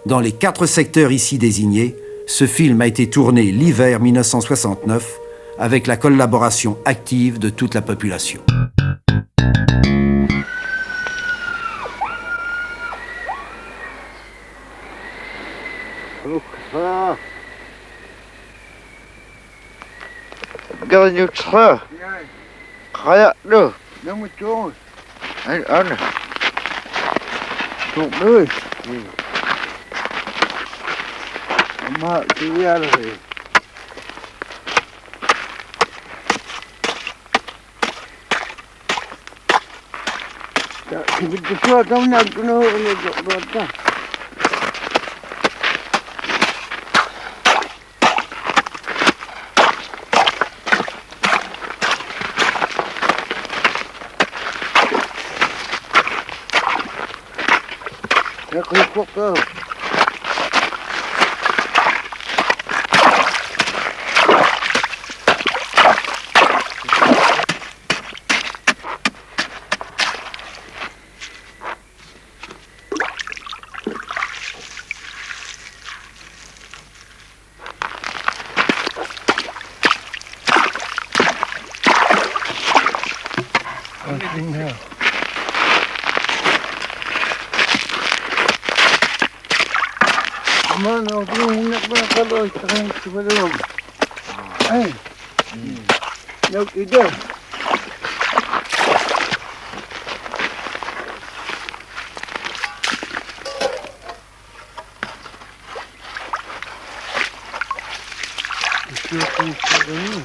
Dans les 4 secteurs ici désignés, ce film a été tourné l'hiver 1969 avec la collaboration active de toute la population. Gavin Utra, Kaya no, no Jones, and Anna. Don't do it. I'm out to reality. With the short, I'm not going to hold it about that. Go. Mano, yung nakakaloy sa kanyang sibalong. Ay, nag-ida. Ito yung sa kanyang.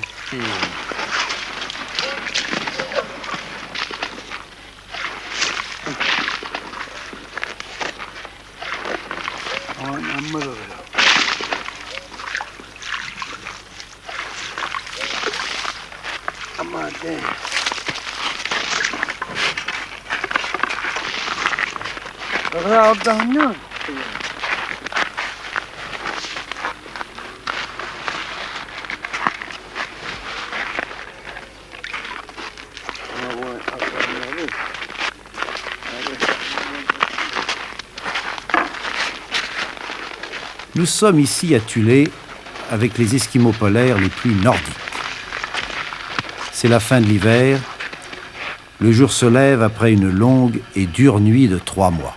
Nous sommes ici à Thulé avec les Esquimaux polaires les plus nordiques. C'est la fin de l'hiver. Le jour se lève après une longue et dure nuit de 3 mois.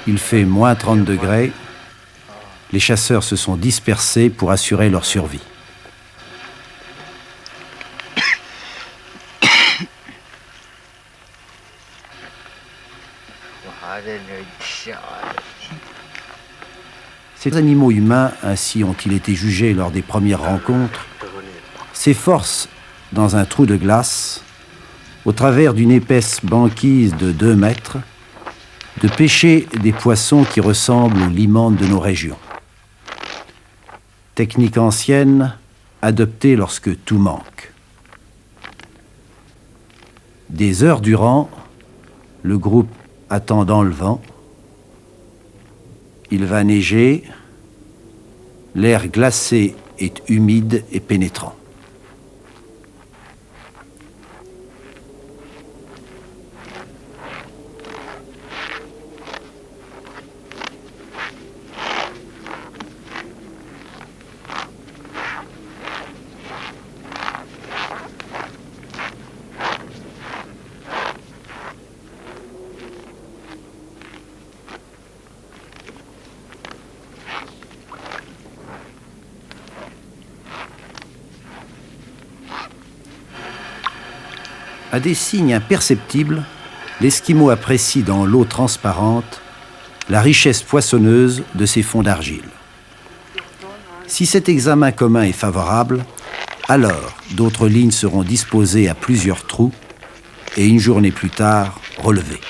Il fait moins 30 degrés. Les chasseurs se sont dispersés pour assurer leur survie. Ces animaux humains, ainsi ont-ils été jugés lors des premières rencontres, s'efforcent dans un trou de glace, au travers d'une épaisse banquise de 2 mètres, de pêcher des poissons qui ressemblent aux limanes de nos régions. Technique ancienne, adoptée lorsque tout manque. Des heures durant, le groupe attend dans le vent. Il va neiger. L'air glacé est humide et pénétrant. À des signes imperceptibles, l'Esquimau apprécie dans l'eau transparente la richesse poissonneuse de ces fonds d'argile. Si cet examen commun est favorable, alors d'autres lignes seront disposées à plusieurs trous et une journée plus tard, relevées.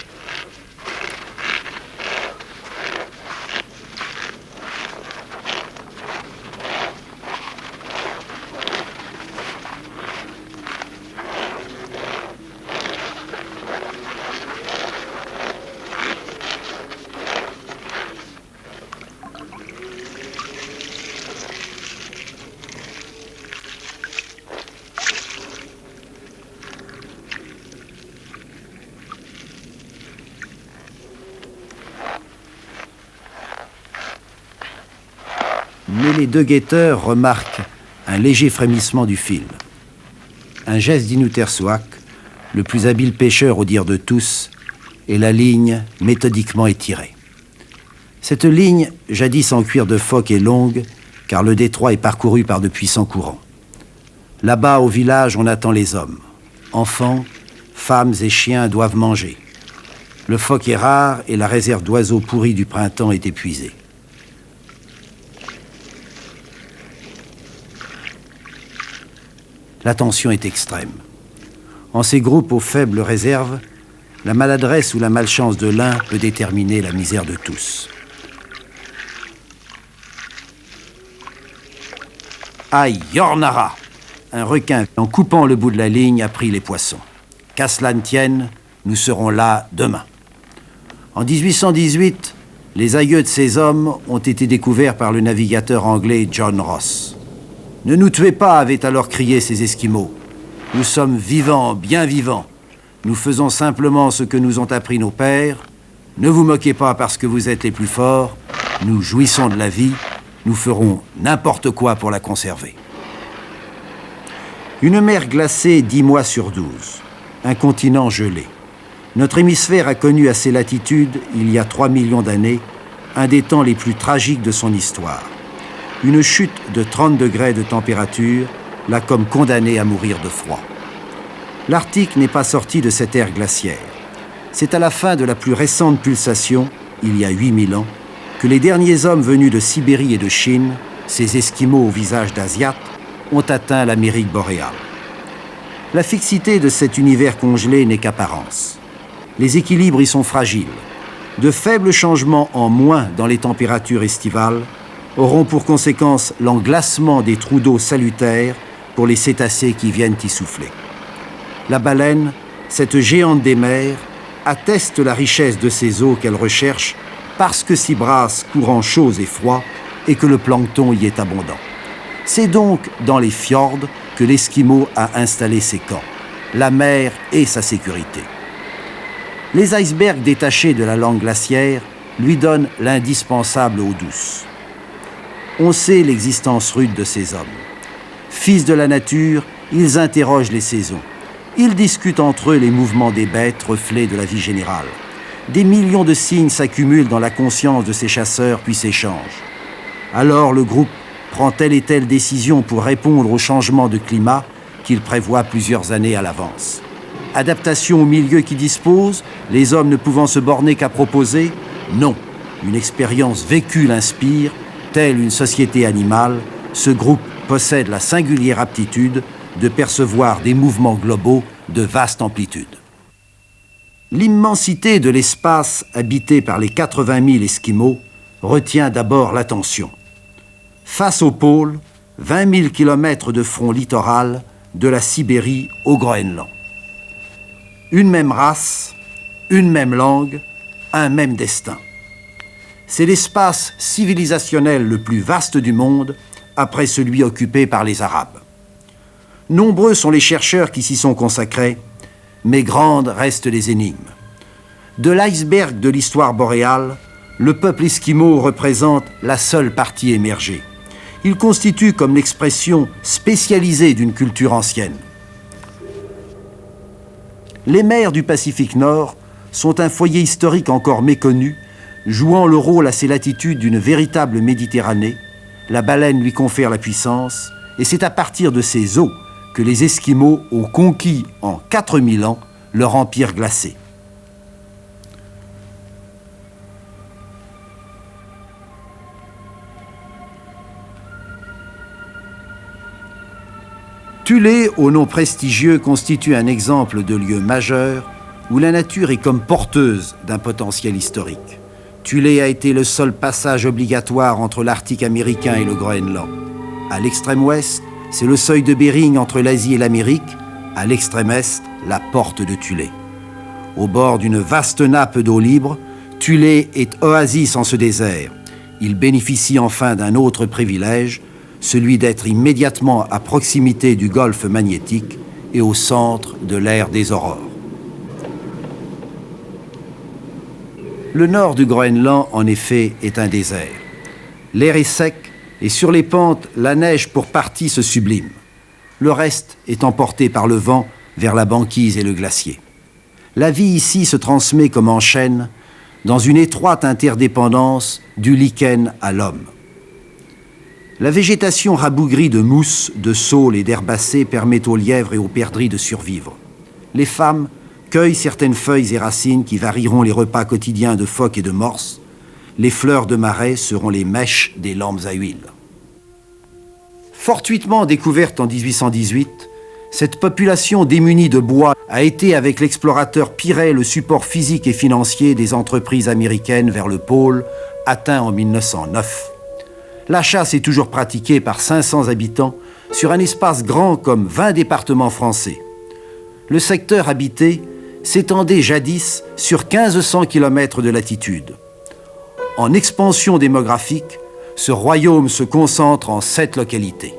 Mais les deux guetteurs remarquent un léger frémissement du fil. Un geste d'Inutersuaq, le plus habile pêcheur au dire de tous, et la ligne méthodiquement étirée. Cette ligne, jadis en cuir de phoque, est longue, car le détroit est parcouru par de puissants courants. Là-bas, au village, on attend les hommes. Enfants, femmes et chiens doivent manger. Le phoque est rare et la réserve d'oiseaux pourris du printemps est épuisée. La tension est extrême. En ces groupes aux faibles réserves, la maladresse ou la malchance de l'un peut déterminer la misère de tous. Aïe, Yornara! Un requin, en coupant le bout de la ligne, a pris les poissons. Qu'à cela ne tienne, nous serons là demain. En 1818, les aïeux de ces hommes ont été découverts par le navigateur anglais John Ross. « Ne nous tuez pas » avaient alors crié ces Esquimaux. « Nous sommes vivants, bien vivants. Nous faisons simplement ce que nous ont appris nos pères. Ne vous moquez pas parce que vous êtes les plus forts. Nous jouissons de la vie. Nous ferons n'importe quoi pour la conserver. » Une mer glacée 10 mois sur 12. Un continent gelé. Notre hémisphère a connu à ces latitudes, il y a 3 millions d'années, un des temps les plus tragiques de son histoire. Une chute de 30 degrés de température l'a comme condamné à mourir de froid. L'Arctique n'est pas sorti de cette ère glaciaire. C'est à la fin de la plus récente pulsation, il y a 8000 ans, que les derniers hommes venus de Sibérie et de Chine, ces Esquimaux au visage d'Asiates, ont atteint l'Amérique boréale. La fixité de cet univers congelé n'est qu'apparence. Les équilibres y sont fragiles. De faibles changements en moins dans les températures estivales auront pour conséquence l'englacement des trous d'eau salutaires pour les cétacés qui viennent y souffler. La baleine, cette géante des mers, atteste la richesse de ces eaux qu'elle recherche parce que s'y brassent courants chauds et froids et que le plancton y est abondant. C'est donc dans les fjords que l'Esquimau a installé ses camps, la mer et sa sécurité. Les icebergs détachés de la langue glaciaire lui donnent l'indispensable eau douce. On sait l'existence rude de ces hommes. Fils de la nature, ils interrogent les saisons. Ils discutent entre eux les mouvements des bêtes, reflets de la vie générale. Des millions de signes s'accumulent dans la conscience de ces chasseurs puis s'échangent. Alors le groupe prend telle et telle décision pour répondre au changement de climat qu'il prévoit plusieurs années à l'avance. Adaptation au milieu qui dispose, les hommes ne pouvant se borner qu'à proposer? Non. Une expérience vécue l'inspire, telle une société animale, ce groupe possède la singulière aptitude de percevoir des mouvements globaux de vaste amplitude. L'immensité de l'espace habité par les 80 000 Esquimaux retient d'abord l'attention. Face au pôle, 20 000 kilomètres de front littoral de la Sibérie au Groenland. Une même race, une même langue, un même destin. C'est l'espace civilisationnel le plus vaste du monde après celui occupé par les Arabes. Nombreux sont les chercheurs qui s'y sont consacrés, mais grandes restent les énigmes. De l'iceberg de l'histoire boréale, le peuple esquimau représente la seule partie émergée. Il constitue comme l'expression spécialisée d'une culture ancienne. Les mers du Pacifique Nord sont un foyer historique encore méconnu, jouant le rôle à ces latitudes d'une véritable Méditerranée. La baleine lui confère la puissance, et c'est à partir de ces eaux que les Esquimaux ont conquis en 4000 ans leur empire glacé. Thulé, au nom prestigieux, constitue un exemple de lieu majeur où la nature est comme porteuse d'un potentiel historique. Thulé a été le seul passage obligatoire entre l'Arctique américain et le Groenland. À l'extrême ouest, c'est le seuil de Bering entre l'Asie et l'Amérique. À l'extrême est, la porte de Thulé. Au bord d'une vaste nappe d'eau libre, Thulé est oasis en ce désert. Il bénéficie enfin d'un autre privilège, celui d'être immédiatement à proximité du golfe magnétique et au centre de l'ère des aurores. Le nord du Groenland, en effet, est un désert. L'air est sec, Et sur les pentes, la neige pour partie se sublime. Le reste est emporté par le vent vers la banquise et le glacier. La vie ici se transmet comme en chaîne, dans une étroite interdépendance du lichen à l'homme. La végétation rabougrie de mousse, de saules et d'herbacées permet aux lièvres et aux perdrix de survivre. Les femmes cueillent certaines feuilles et racines qui varieront les repas quotidiens de phoques et de morses. Les fleurs de marais seront les mèches des lampes à huile. Fortuitement découverte en 1818, cette population démunie de bois a été avec l'explorateur Piret le support physique et financier des entreprises américaines vers le pôle, atteint en 1909. La chasse est toujours pratiquée par 500 habitants sur un espace grand comme 20 départements français. Le secteur habité s'étendait jadis sur 1500 km de latitude. En expansion démographique, ce royaume se concentre en 7 localités.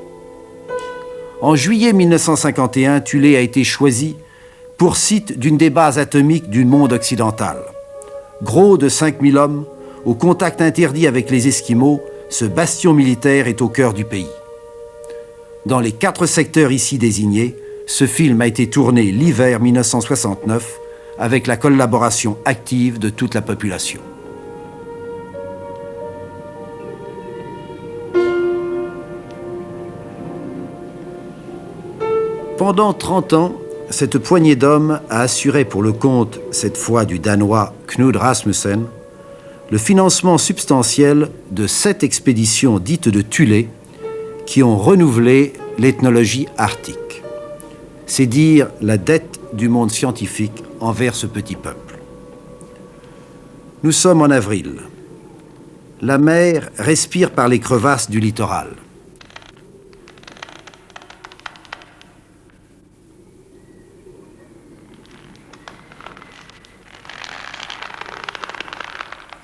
En juillet 1951, Thulé a été choisi pour site d'une des bases atomiques du monde occidental. Gros de 5000 hommes, au contact interdit avec les Esquimaux, ce bastion militaire est au cœur du pays. Dans les 4 secteurs ici désignés, ce film a été tourné l'hiver 1969 avec la collaboration active de toute la population. Pendant 30 ans, cette poignée d'hommes a assuré pour le compte, cette fois du Danois Knud Rasmussen, le financement substantiel de 7 expéditions dites de Thulé qui ont renouvelé l'ethnologie arctique. C'est dire la dette du monde scientifique envers ce petit peuple. Nous sommes en avril. La mer respire par les crevasses du littoral.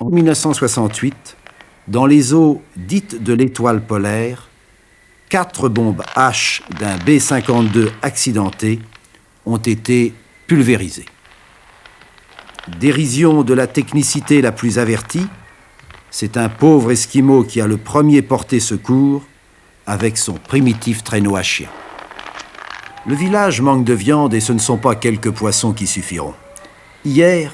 En 1968, dans les eaux dites de l'étoile polaire, 4 bombes H d'un B-52 accidenté ont été pulvérisées. Dérision de la technicité la plus avertie, c'est un pauvre Esquimau qui a le premier porté secours avec son primitif traîneau à chien. Le village manque de viande et ce ne sont pas quelques poissons qui suffiront. Hier,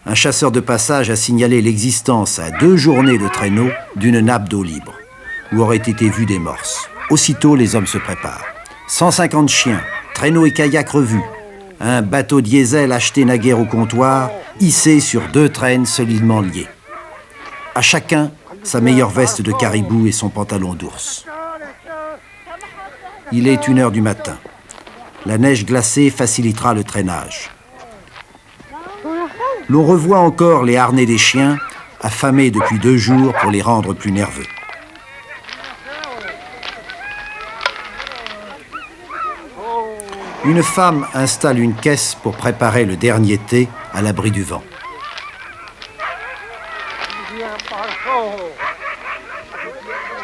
un chasseur de passage a signalé l'existence à 2 journées de traîneau d'une nappe d'eau libre, où auraient été vues des morses. Aussitôt, les hommes se préparent. 150 chiens, traîneaux et kayak revus, un bateau diesel acheté naguère au comptoir, hissé sur 2 traînes solidement liées. À chacun, sa meilleure veste de caribou et son pantalon d'ours. Il est 1h du matin. La neige glacée facilitera le traînage. L'on revoit encore les harnais des chiens, affamés depuis 2 jours pour les rendre plus nerveux. Une femme installe une caisse pour préparer le dernier thé à l'abri du vent.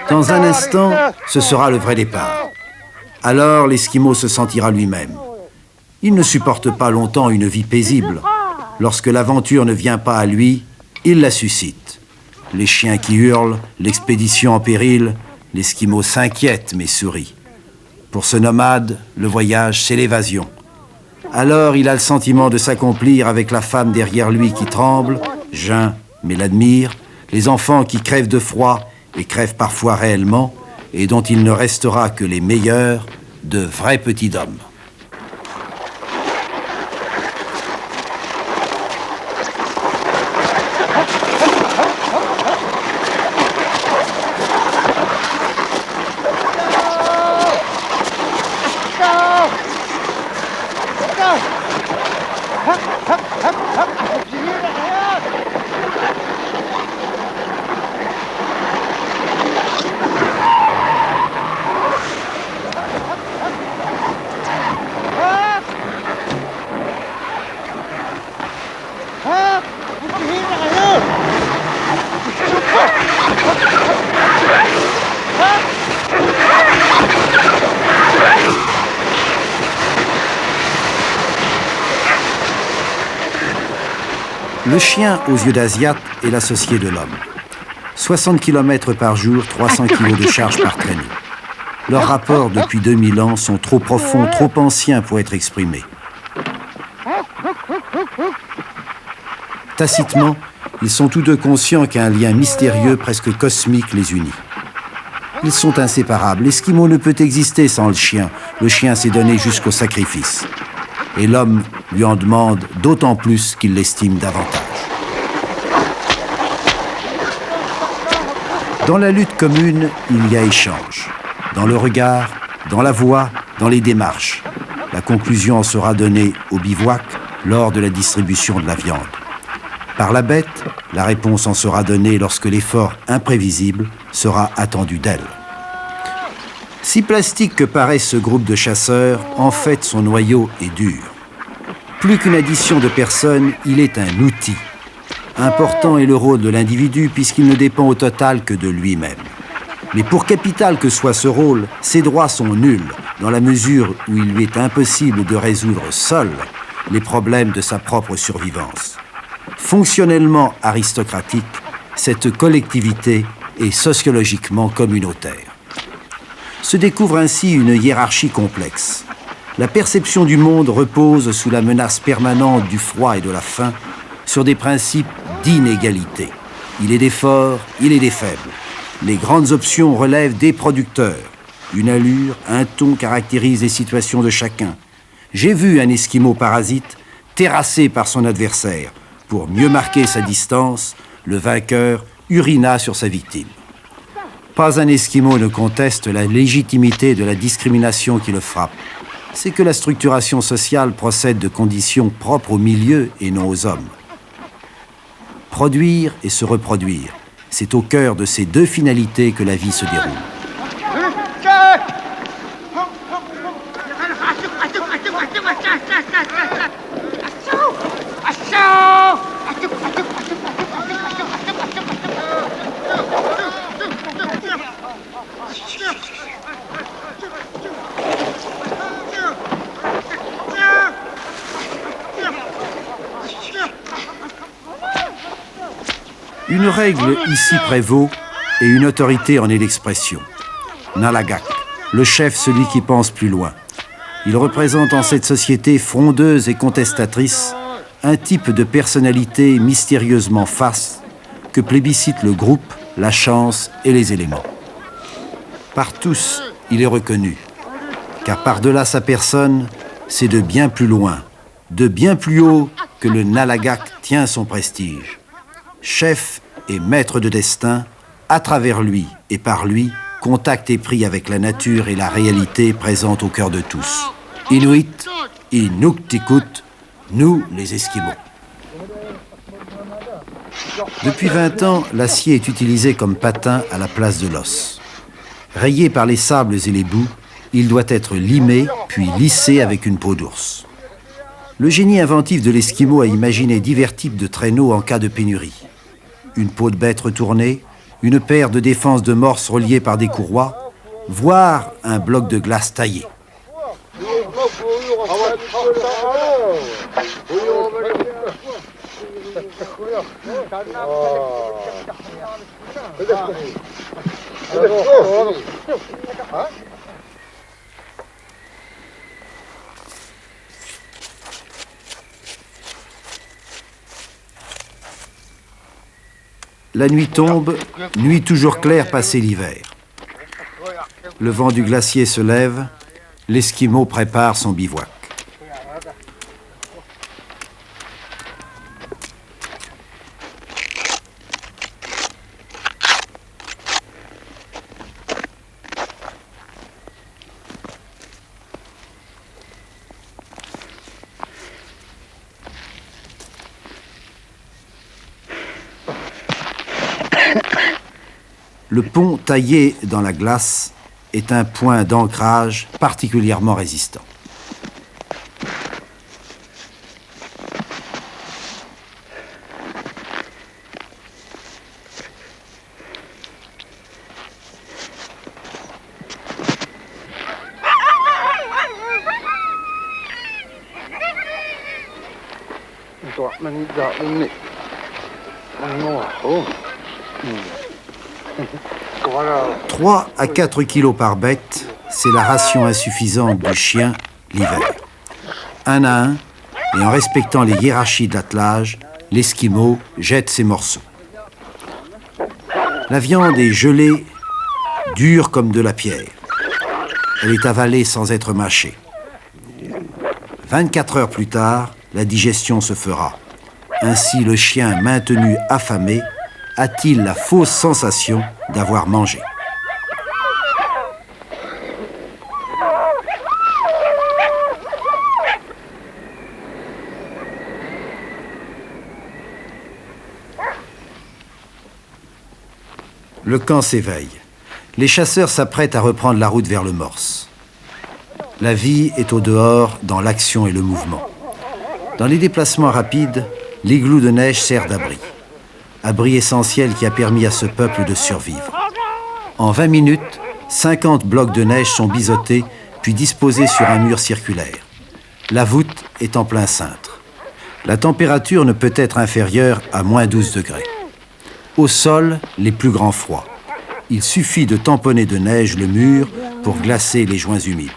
Dans un instant, ce sera le vrai départ. Alors l'Esquimau se sentira lui-même. Il ne supporte pas longtemps une vie paisible. Lorsque l'aventure ne vient pas à lui, il la suscite. Les chiens qui hurlent, l'expédition en péril, l'Esquimau s'inquiète mais sourit. Pour ce nomade, le voyage, c'est l'évasion. Alors il a le sentiment de s'accomplir avec la femme derrière lui qui tremble, geint mais l'admire, les enfants qui crèvent de froid et crèvent parfois réellement, et dont il ne restera que les meilleurs, de vrais petits hommes. Le chien, aux yeux d'Asiate, est l'associé de l'homme. 60 km par jour, 300 kg de charge par traîneau. Leurs rapports depuis 2000 ans sont trop profonds, trop anciens pour être exprimés. Tacitement, ils sont tous deux conscients qu'un lien mystérieux, presque cosmique, les unit. Ils sont inséparables. L'Esquimau ne peut exister sans le chien. Le chien s'est donné jusqu'au sacrifice. Et l'homme lui en demande d'autant plus qu'il l'estime davantage. Dans la lutte commune, il y a échange. Dans le regard, dans la voix, dans les démarches. La conclusion en sera donnée au bivouac lors de la distribution de la viande. Par la bête, la réponse en sera donnée lorsque l'effort imprévisible sera attendu d'elle. Si plastique que paraît ce groupe de chasseurs, en fait son noyau est dur. Plus qu'une addition de personnes, il est un outil. Important est le rôle de l'individu puisqu'il ne dépend au total que de lui-même. Mais pour capital que soit ce rôle, ses droits sont nuls, dans la mesure où il lui est impossible de résoudre seul les problèmes de sa propre survivance. Fonctionnellement aristocratique, cette collectivité est sociologiquement communautaire. Se découvre ainsi une hiérarchie complexe. La perception du monde repose sous la menace permanente du froid et de la faim sur des principes d'inégalité. Il est des forts, il est des faibles. Les grandes options relèvent des producteurs. Une allure, un ton caractérisent les situations de chacun. J'ai vu un Esquimau parasite terrassé par son adversaire. Pour mieux marquer sa distance, le vainqueur urina sur sa victime. Pas un Esquimau ne conteste la légitimité de la discrimination qui le frappe. C'est que la structuration sociale procède de conditions propres au milieu et non aux hommes. Produire et se reproduire, c'est au cœur de ces deux finalités que la vie se déroule. Une règle ici prévaut et une autorité en est l'expression. Nalagak, le chef, celui qui pense plus loin. Il représente en cette société frondeuse et contestatrice un type de personnalité mystérieusement faste que plébiscite le groupe, la chance et les éléments. Par tous, il est reconnu, car par-delà sa personne, c'est de bien plus loin, de bien plus haut que le Nalagak tient son prestige. Chef et maître de destin, à travers lui et par lui, contact est pris avec la nature et la réalité présente au cœur de tous. Inuit, Inuktitut, nous les Esquimaux. Depuis 20 ans, l'acier est utilisé comme patin à la place de l'os. Rayé par les sables et les boues, il doit être limé puis lissé avec une peau d'ours. Le génie inventif de l'Esquimau a imaginé divers types de traîneaux en cas de pénurie. Une peau de bête retournée, une paire de défenses de morse reliées par des courroies, voire un bloc de glace taillé. La nuit tombe, nuit toujours claire passé l'hiver. Le vent du glacier se lève, l'Esquimau prépare son bivouac. Le pont taillé dans la glace est un point d'ancrage particulièrement résistant. 3 à 4 kilos par bête, c'est la ration insuffisante du chien l'hiver. Un à un, et en respectant les hiérarchies de l'attelage, l'Esquimau jette ses morceaux. La viande est gelée, dure comme de la pierre. Elle est avalée sans être mâchée. 24 heures plus tard, la digestion se fera. Ainsi, le chien maintenu affamé a-t-il la fausse sensation d'avoir mangé. Le camp s'éveille. Les chasseurs s'apprêtent à reprendre la route vers le morse. La vie est au dehors, dans l'action et le mouvement. Dans les déplacements rapides, l'igloo de neige sert d'abri. Abri essentiel qui a permis à ce peuple de survivre. En 20 minutes, 50 blocs de neige sont biseautés puis disposés sur un mur circulaire. La voûte est en plein cintre. La température ne peut être inférieure à moins 12 degrés. Au sol, les plus grands froids. Il suffit de tamponner de neige le mur pour glacer les joints humides.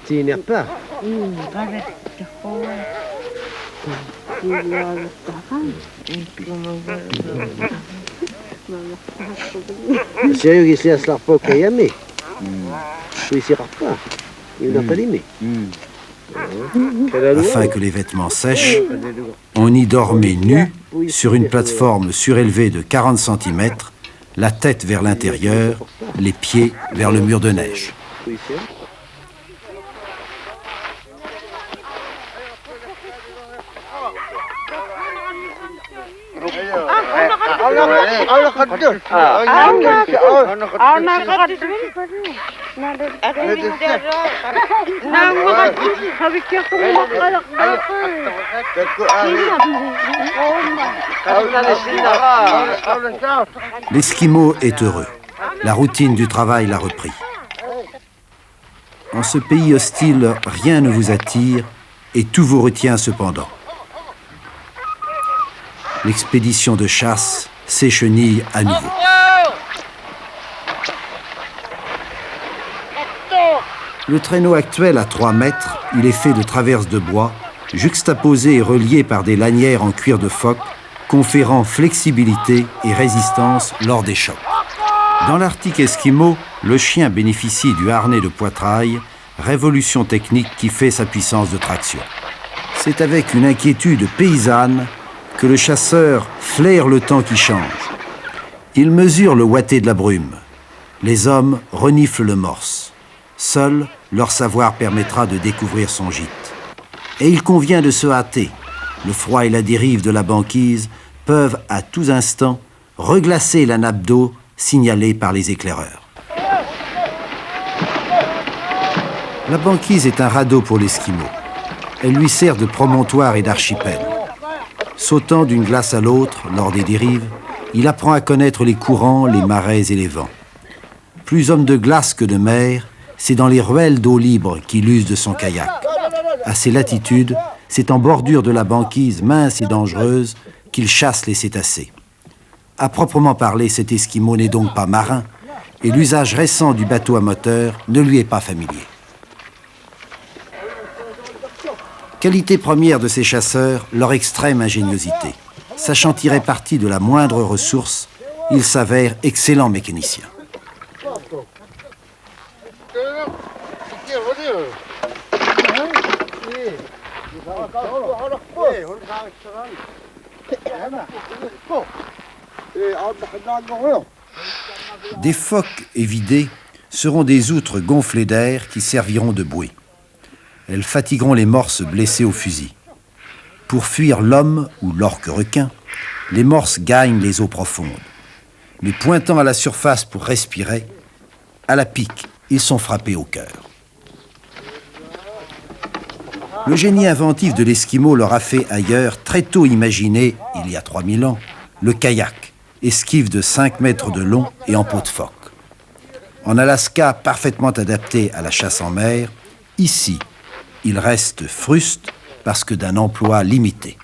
Tu n'énerves pas. Sérieux qu'il se laisse leur peau qu'il y a mis. Il s'y rate pas. Il n'a pas d'aimer. Afin que les vêtements sèchent, on y dormait nu sur une plateforme surélevée de 40 cm, la tête vers l'intérieur, les pieds vers le mur de neige. L'Esquimau est heureux. La routine du travail l'a repris. En ce pays hostile, rien ne vous attire et tout vous retient cependant. L'expédition de chasse s'échenille à nouveau. Le traîneau actuel a 3 mètres, il est fait de traverses de bois, juxtaposées et reliées par des lanières en cuir de phoque, conférant flexibilité et résistance lors des chocs. Dans l'Arctique esquimau, le chien bénéficie du harnais de poitrail, révolution technique qui fait sa puissance de traction. C'est avec une inquiétude paysanne que le chasseur flaire le temps qui change. Il mesure le ouaté de la brume. Les hommes reniflent le morse. Seul leur savoir permettra de découvrir son gîte. Et il convient de se hâter. Le froid et la dérive de la banquise peuvent à tous instants reglacer la nappe d'eau signalée par les éclaireurs. La banquise est un radeau pour l'Esquimau. Elle lui sert de promontoire et d'archipel. Sautant d'une glace à l'autre lors des dérives, il apprend à connaître les courants, les marais et les vents. Plus homme de glace que de mer, c'est dans les ruelles d'eau libre qu'il use de son kayak. À ces latitudes, c'est en bordure de la banquise mince et dangereuse qu'il chasse les cétacés. À proprement parler, cet Esquimau n'est donc pas marin, et l'usage récent du bateau à moteur ne lui est pas familier. Qualité première de ces chasseurs, leur extrême ingéniosité. Sachant tirer parti de la moindre ressource, ils s'avèrent excellents mécaniciens. Des phoques évidés seront des outres gonflées d'air qui serviront de bouée. Elles fatigueront les morses blessés au fusil. Pour fuir l'homme ou l'orque-requin, les morses gagnent les eaux profondes. Mais pointant à la surface pour respirer, à la pique, ils sont frappés au cœur. Le génie inventif de l'Esquimau leur a fait ailleurs très tôt imaginer, il y a 3000 ans, le kayak, esquive de 5 mètres de long et en peau de phoque. En Alaska, parfaitement adapté à la chasse en mer, ici, il reste fruste parce que d'un emploi limité.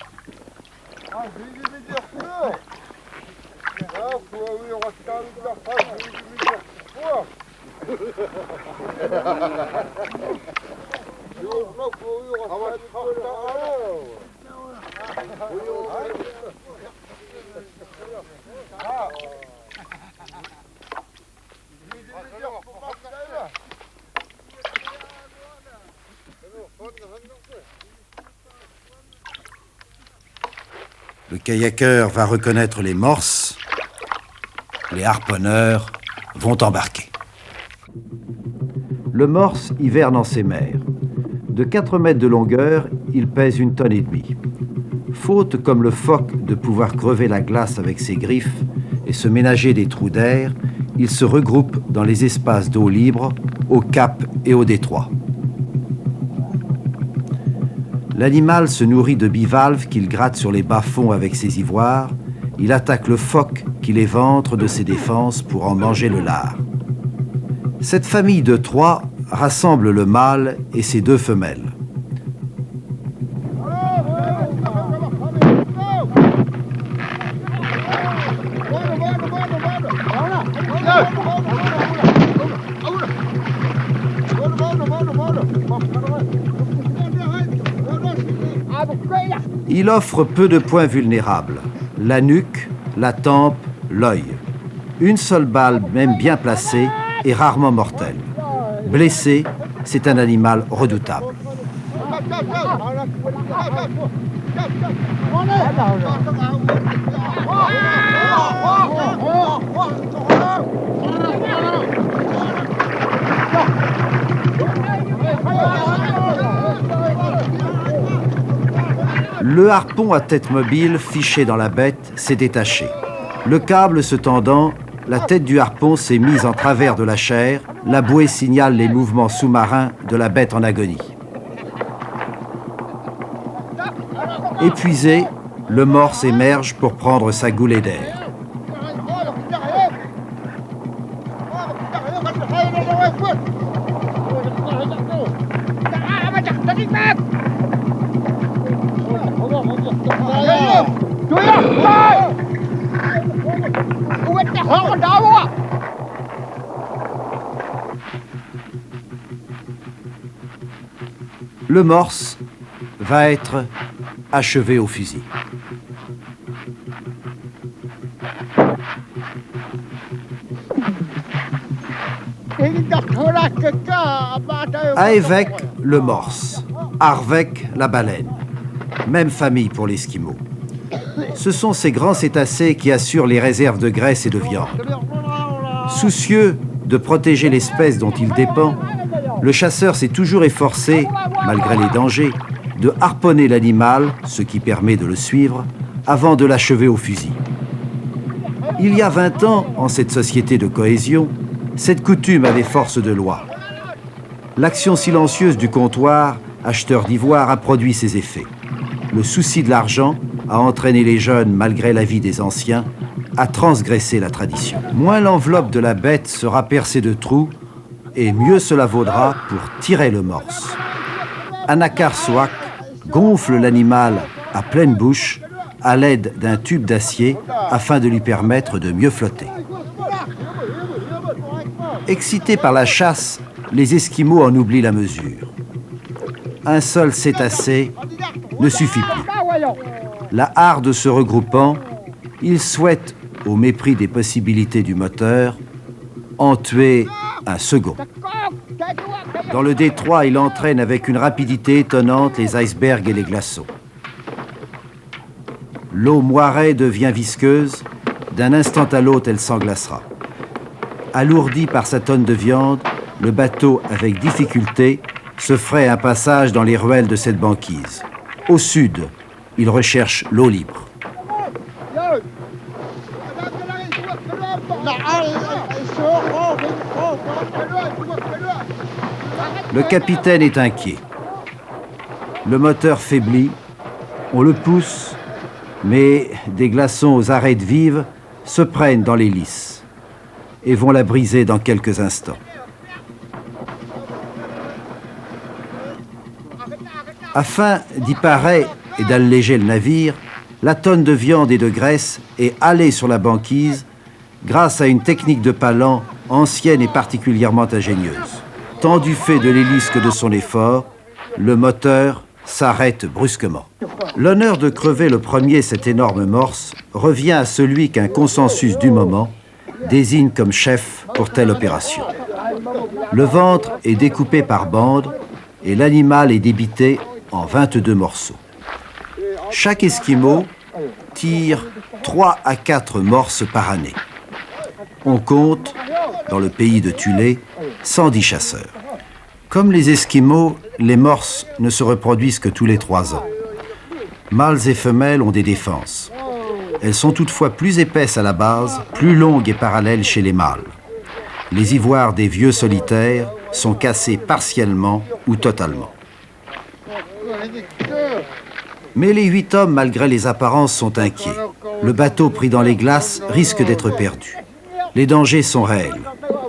Le kayakeur va reconnaître les morses, les harponneurs vont embarquer. Le morse hiverne en ces mers. De 4 mètres de longueur, il pèse 1,5 tonnes. Faute comme le phoque de pouvoir crever la glace avec ses griffes et se ménager des trous d'air, il se regroupe dans les espaces d'eau libre, au cap et au détroit. L'animal se nourrit de bivalves qu'il gratte sur les bas-fonds avec ses ivoires. Il attaque le phoque qui l'éventre de ses défenses pour en manger le lard. Cette famille de 3 rassemble le mâle et ses 2 femelles. Il offre peu de points vulnérables, la nuque, la tempe, l'œil. Une seule balle, même bien placée, est rarement mortelle. Blessé, c'est un animal redoutable. Le harpon à tête mobile, fiché dans la bête, s'est détaché. Le câble se tendant, la tête du harpon s'est mise en travers de la chair. La bouée signale les mouvements sous-marins de la bête en agonie. Épuisé, le morse émerge pour prendre sa goulée d'air. Le morse va être achevé au fusil. Aevek, le morse. Arvek, la baleine. Même famille pour l'Esquimau. Ce sont ces grands cétacés qui assurent les réserves de graisse et de viande. Soucieux de protéger l'espèce dont il dépend, le chasseur s'est toujours efforcé, malgré les dangers, de harponner l'animal, ce qui permet de le suivre, avant de l'achever au fusil. Il y a 20 ans, en cette société de cohésion, cette coutume avait force de loi. L'action silencieuse du comptoir, acheteur d'ivoire, a produit ses effets. Le souci de l'argent a entraîné les jeunes, malgré l'avis des anciens, à transgresser la tradition. Moins l'enveloppe de la bête sera percée de trous, et mieux cela vaudra pour tirer le morse. Anakar Soak gonfle l'animal à pleine bouche à l'aide d'un tube d'acier afin de lui permettre de mieux flotter. Excités par la chasse, les Esquimaux en oublient la mesure. Un seul cétacé ne suffit plus. La harde se regroupant, ils souhaitent, au mépris des possibilités du moteur, en tuer un second. Dans le détroit, il entraîne avec une rapidité étonnante les icebergs et les glaçons. L'eau moirée devient visqueuse, d'un instant à l'autre, elle s'englacera. Alourdi par sa tonne de viande, le bateau, avec difficulté, se ferait un passage dans les ruelles de cette banquise. Au sud, il recherche l'eau libre. Le capitaine est inquiet. Le moteur faiblit, on le pousse, mais des glaçons aux arêtes vives se prennent dans l'hélice et vont la briser dans quelques instants. Afin d'y parer et d'alléger le navire, la tonne de viande et de graisse est halée sur la banquise grâce à une technique de palan ancienne et particulièrement ingénieuse. Tant du fait de l'hélice que de son effort, le moteur s'arrête brusquement. L'honneur de crever le premier cette énorme morse revient à celui qu'un consensus du moment désigne comme chef pour telle opération. Le ventre est découpé par bandes et l'animal est débité en 22 morceaux. Chaque Esquimau tire 3 à 4 morses par année. On compte, dans le pays de Thulé, 110 chasseurs. Comme les Esquimaux, les morses ne se reproduisent que tous les 3 ans. Mâles et femelles ont des défenses. Elles sont toutefois plus épaisses à la base, plus longues et parallèles chez les mâles. Les ivoires des vieux solitaires sont cassés partiellement ou totalement. Mais les 8 hommes, malgré les apparences, sont inquiets. Le bateau pris dans les glaces risque d'être perdu. Les dangers sont réels.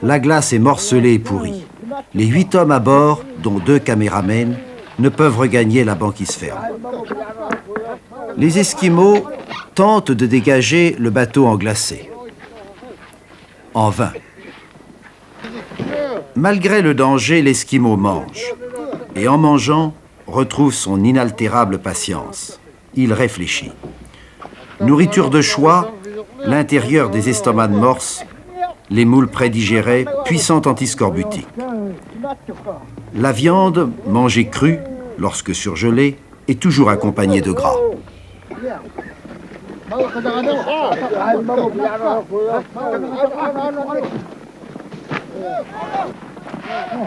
La glace est morcelée et pourrie. Les 8 hommes à bord, dont 2 caméramens, ne peuvent regagner la banquise ferme. Les Esquimaux tentent de dégager le bateau englacé. En vain. Malgré le danger, l'Esquimau mange. Et en mangeant, retrouve son inaltérable patience. Il réfléchit. Nourriture de choix, l'intérieur des estomacs de morse, les moules prédigérés, puissant antiscorbutique. La viande, mangée crue, lorsque surgelée, est toujours accompagnée de gras.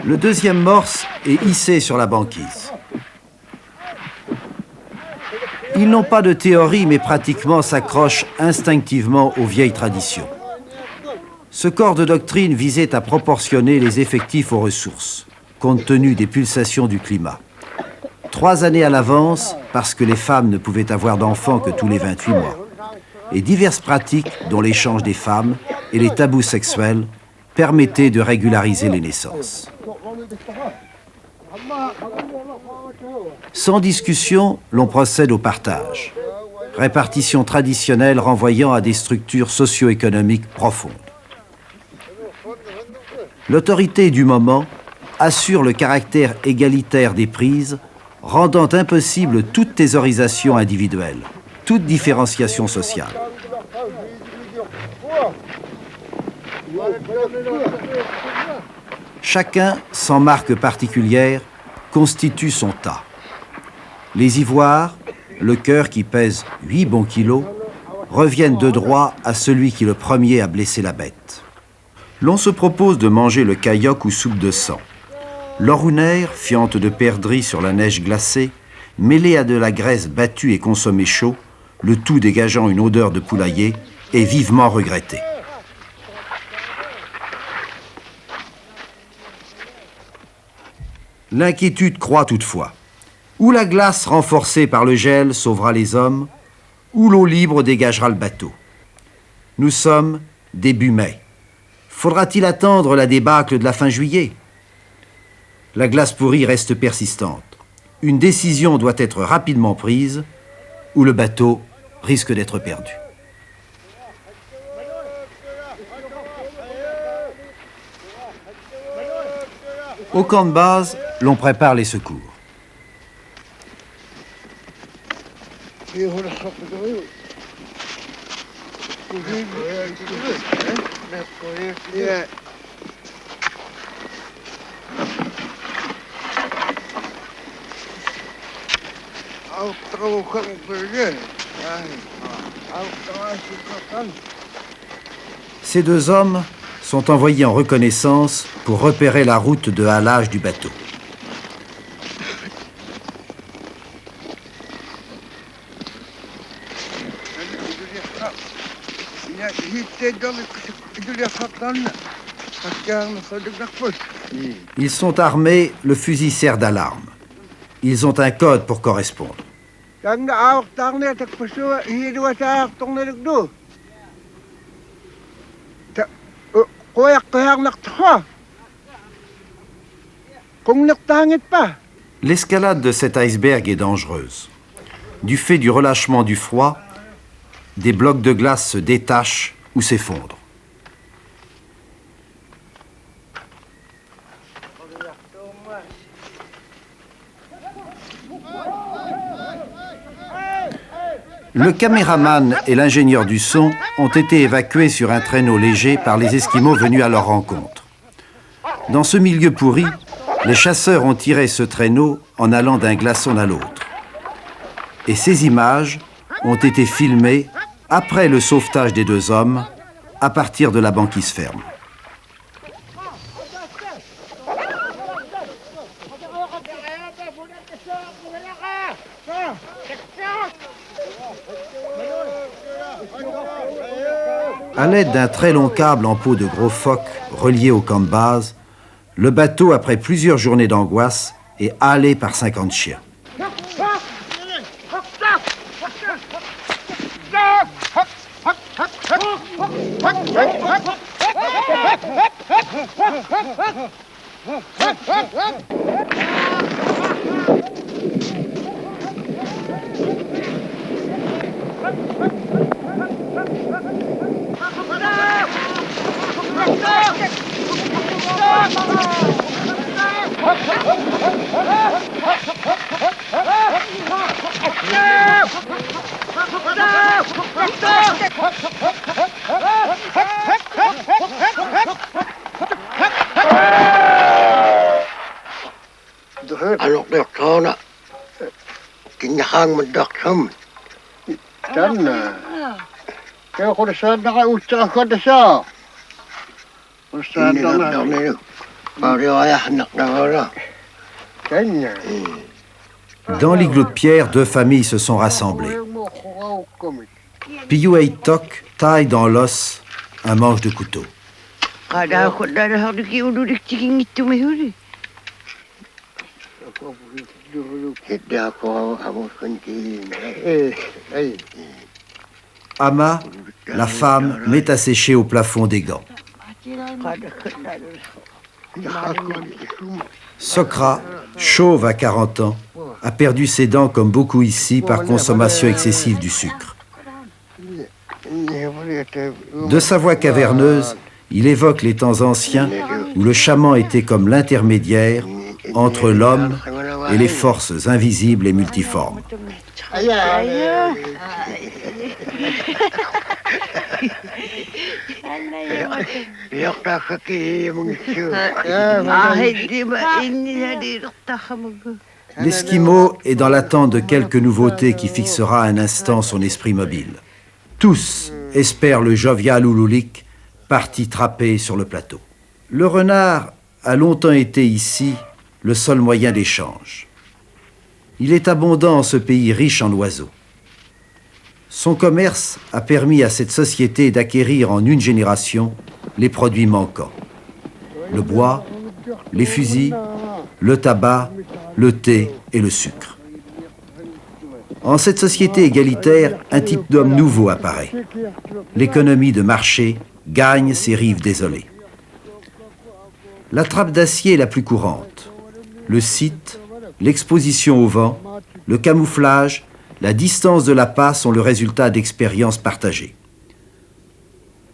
Le deuxième morse est hissé sur la banquise. Ils n'ont pas de théorie, mais pratiquement s'accrochent instinctivement aux vieilles traditions. Ce corps de doctrine visait à proportionner les effectifs aux ressources, compte tenu des pulsations du climat. 3 années à l'avance, parce que les femmes ne pouvaient avoir d'enfants que tous les 28 mois. Et diverses pratiques, dont l'échange des femmes et les tabous sexuels, permettaient de régulariser les naissances. Sans discussion, l'on procède au partage. Répartition traditionnelle renvoyant à des structures socio-économiques profondes. L'autorité du moment assure le caractère égalitaire des prises, rendant impossible toute thésaurisation individuelle, toute différenciation sociale. Chacun, sans marque particulière, constitue son tas. Les ivoires, le cœur qui pèse 8 bons kilos, reviennent de droit à celui qui le premier a blessé la bête. L'on se propose de manger le cailloc ou soupe de sang. L'orunère, fiente de perdrix sur la neige glacée, mêlée à de la graisse battue et consommée chaud, le tout dégageant une odeur de poulailler, est vivement regretté. L'inquiétude croît toutefois. Ou la glace renforcée par le gel sauvera les hommes, ou l'eau libre dégagera le bateau. Nous sommes début mai. Faudra-t-il attendre la débâcle de la fin juillet? La glace pourrie reste persistante. Une décision doit être rapidement prise, ou le bateau risque d'être perdu. Au camp de base, l'on prépare les secours. Ces 2 hommes sont envoyés en reconnaissance pour repérer la route de halage du bateau. Ils sont armés, le fusil sert d'alarme. Ils ont un code pour correspondre. L'escalade de cet iceberg est dangereuse. Du fait du relâchement du froid, des blocs de glace se détachent ou s'effondrent. Le caméraman et l'ingénieur du son ont été évacués sur un traîneau léger par les Esquimaux venus à leur rencontre. Dans ce milieu pourri, les chasseurs ont tiré ce traîneau en allant d'un glaçon à l'autre. Et ces images ont été filmées après le sauvetage des 2 hommes à partir de la banquise ferme. À l'aide d'un très long câble en peau de gros phoque relié au camp de base, le bateau, après plusieurs journées d'angoisse, est halé par 50 chiens. Alors, Bertrand, qui n'a pas de d'argent. Kaya ko na sa nakausta ko na sa. Usta Hindi na na kami pariwaya anak na wala. Kanya. Dans l'igloo de pierre, 2 familles se sont rassemblées. Piyou et Tok taillent dans l'os un manche de couteau. Hindi ako kunti. Ama, la femme, met à sécher au plafond des gants. Sokra, chauve à 40 ans, a perdu ses dents comme beaucoup ici par consommation excessive du sucre. De sa voix caverneuse, il évoque les temps anciens où le chaman était comme l'intermédiaire entre l'homme et les forces invisibles et multiformes. L'Esquimau est dans l'attente de quelque nouveauté qui fixera un instant son esprit mobile. Tous espèrent le jovial Ouloulik parti trapper sur le plateau. Le renard a longtemps été ici le seul moyen d'échange. Il est abondant en ce pays riche en oiseaux. Son commerce a permis à cette société d'acquérir en une génération les produits manquants. Le bois, les fusils, le tabac, le thé et le sucre. En cette société égalitaire, un type d'homme nouveau apparaît. L'économie de marché gagne ses rives désolées. La trappe d'acier est la plus courante. Le site, l'exposition au vent, le camouflage, la distance de l'appât sont le résultat d'expériences partagées.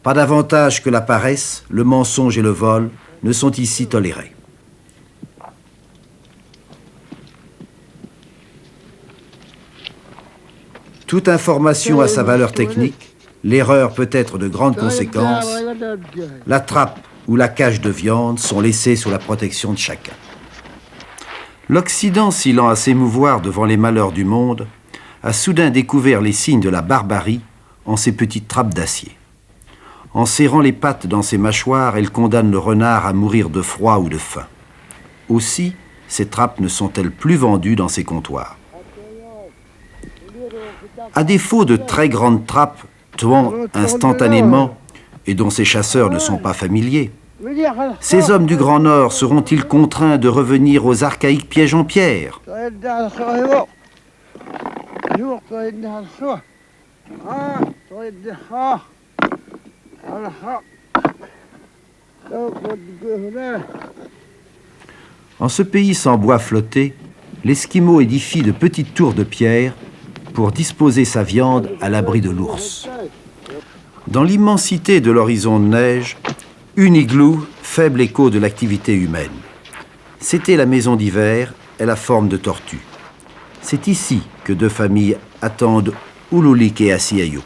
Pas davantage que la paresse, le mensonge et le vol ne sont ici tolérés. Toute information a sa valeur technique, l'erreur peut être de grandes conséquences, la trappe ou la cage de viande sont laissées sous la protection de chacun. L'Occident, si lent à s'émouvoir devant les malheurs du monde, a soudain découvert les signes de la barbarie en ces petites trappes d'acier. En serrant les pattes dans ses mâchoires, elle condamne le renard à mourir de froid ou de faim. Aussi, ces trappes ne sont-elles plus vendues dans ces comptoirs. À défaut de très grandes trappes tuant instantanément et dont ces chasseurs ne sont pas familiers, ces hommes du Grand Nord seront-ils contraints de revenir aux archaïques pièges en pierre? En ce pays sans bois flotté, l'Esquimau édifie de petites tours de pierre pour disposer sa viande à l'abri de l'ours. Dans l'immensité de l'horizon de neige, une igloo, faible écho de l'activité humaine. C'était la maison d'hiver et la forme de tortue. C'est ici que 2 familles attendent Ululik et Asiayouk.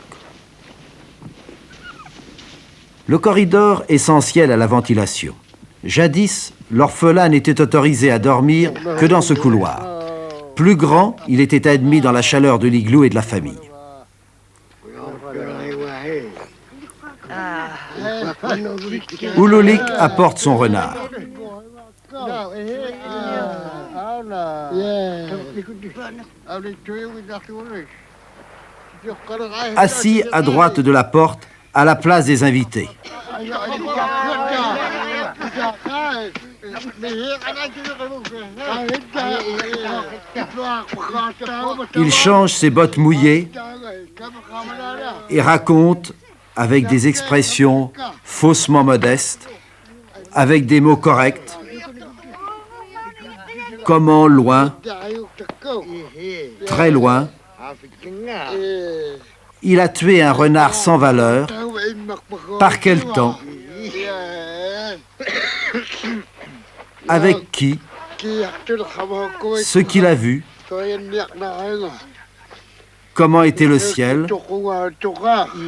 Le corridor essentiel à la ventilation. Jadis, l'orphelin n'était autorisé à dormir que dans ce couloir. Plus grand, il était admis dans la chaleur de l'igloo et de la famille. Ululik apporte son renard. Assis à droite de la porte, à la place des invités. Il change ses bottes mouillées et raconte, avec des expressions faussement modestes, avec des mots corrects, comment loin, très loin, il a tué un renard sans valeur. Par quel temps? Avec qui? Ce qu'il a vu? Comment était le ciel?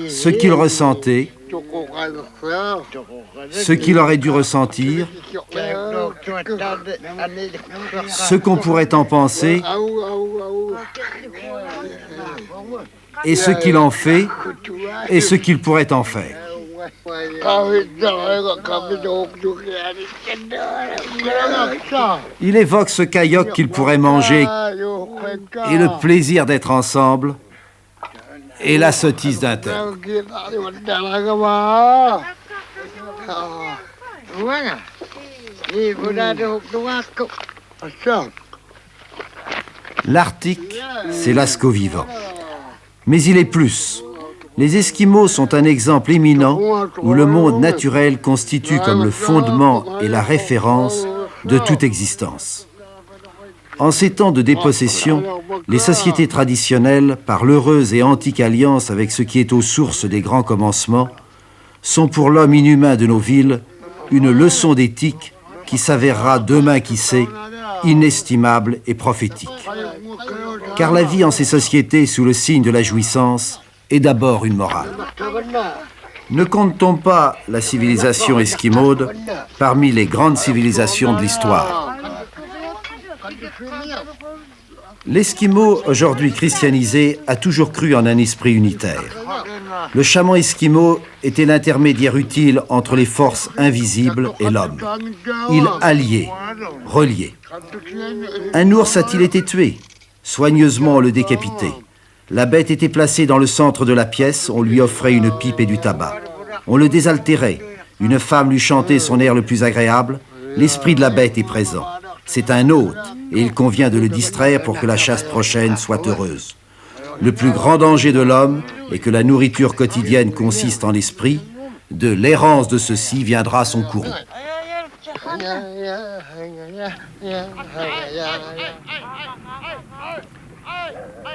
Ce qu'il ressentait? Ce qu'il aurait dû ressentir? Ce qu'on pourrait en penser? Et ce qu'il en fait? Et ce qu'il pourrait en faire? Il évoque ce cailloc qu'il pourrait manger et le plaisir d'être ensemble et la sottise d'un tel. L'Arctique, c'est l'asco vivant. Mais il est plus. Les Esquimaux sont un exemple éminent où le monde naturel constitue comme le fondement et la référence de toute existence. En ces temps de dépossession, les sociétés traditionnelles, par l'heureuse et antique alliance avec ce qui est aux sources des grands commencements, sont pour l'homme inhumain de nos villes une leçon d'éthique qui s'avérera demain, qui sait, inestimable et prophétique. Car la vie en ces sociétés sous le signe de la jouissance est d'abord une morale. Ne compte-t-on pas la civilisation esquimaude parmi les grandes civilisations de l'histoire? L'Esquimau, aujourd'hui christianisé, a toujours cru en un esprit unitaire. Le chaman esquimau était l'intermédiaire utile entre les forces invisibles et l'homme. Il alliait, reliait. Un ours a-t-il été tué? Soigneusement, on le décapitait. La bête était placée dans le centre de la pièce, on lui offrait une pipe et du tabac. On le désaltérait. Une femme lui chantait son air le plus agréable. L'esprit de la bête est présent. C'est un hôte, et il convient de le distraire pour que la chasse prochaine soit heureuse. Le plus grand danger de l'homme est que la nourriture quotidienne consiste en l'esprit. De l'errance de ceci viendra son courroux.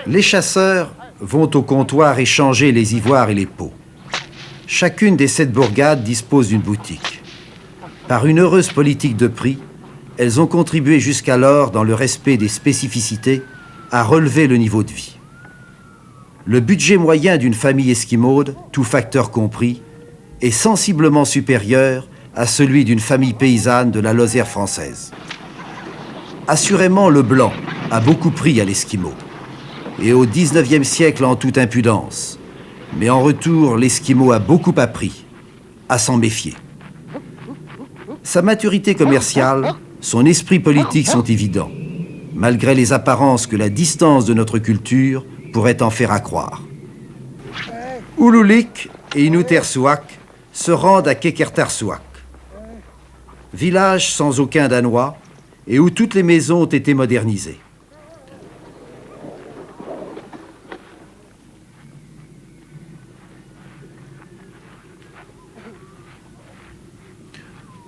Les chasseurs vont au comptoir échanger les ivoires et les peaux. Chacune des 7 bourgades dispose d'une boutique. Par une heureuse politique de prix, elles ont contribué jusqu'alors, dans le respect des spécificités, à relever le niveau de vie. Le budget moyen d'une famille esquimaude, tout facteur compris, est sensiblement supérieur à celui d'une famille paysanne de la Lozère française. Assurément, le blanc a beaucoup pris à l'esquimau, et au XIXe siècle en toute impudence. Mais en retour, l'esquimau a beaucoup appris, à s'en méfier. Sa maturité commerciale, son esprit politique sont évidents, malgré les apparences que la distance de notre culture pourrait en faire accroire. Ululik et Inutersuak se rendent à Kekertarsuak, village sans aucun Danois et où toutes les maisons ont été modernisées.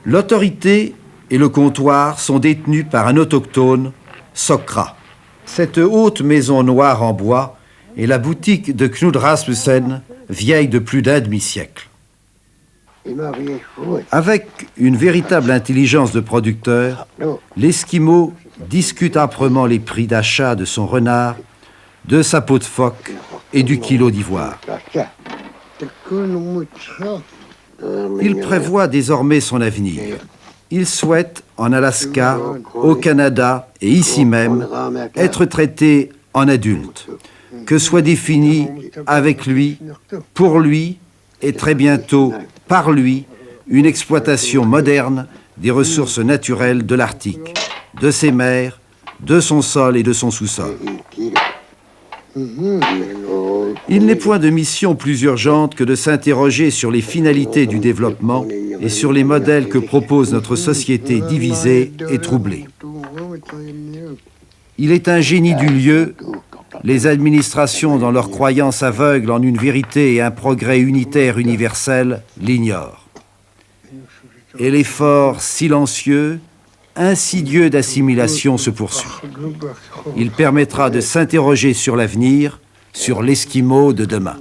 L'autorité et le comptoir sont détenus par un autochtone, Sokra. Cette haute maison noire en bois est la boutique de Knud Rasmussen, vieille de plus d'un demi-siècle. Avec une véritable intelligence de producteur, l'Esquimau discute âprement les prix d'achat de son renard, de sa peau de phoque et du kilo d'ivoire. Il prévoit désormais son avenir. Il souhaite, en Alaska, au Canada et ici même, être traité en adulte, que soit défini avec lui, pour lui et très bientôt par lui, une exploitation moderne des ressources naturelles de l'Arctique, de ses mers, de son sol et de son sous-sol. Il n'est point de mission plus urgente que de s'interroger sur les finalités du développement et sur les modèles que propose notre société divisée et troublée. Il est un génie du lieu. Les administrations, dans leur croyance aveugle en une vérité et un progrès unitaire universel, l'ignorent. Et l'effort silencieux, insidieux d'assimilation se poursuit. Il permettra de s'interroger sur l'avenir, sur l'Esquimau de demain.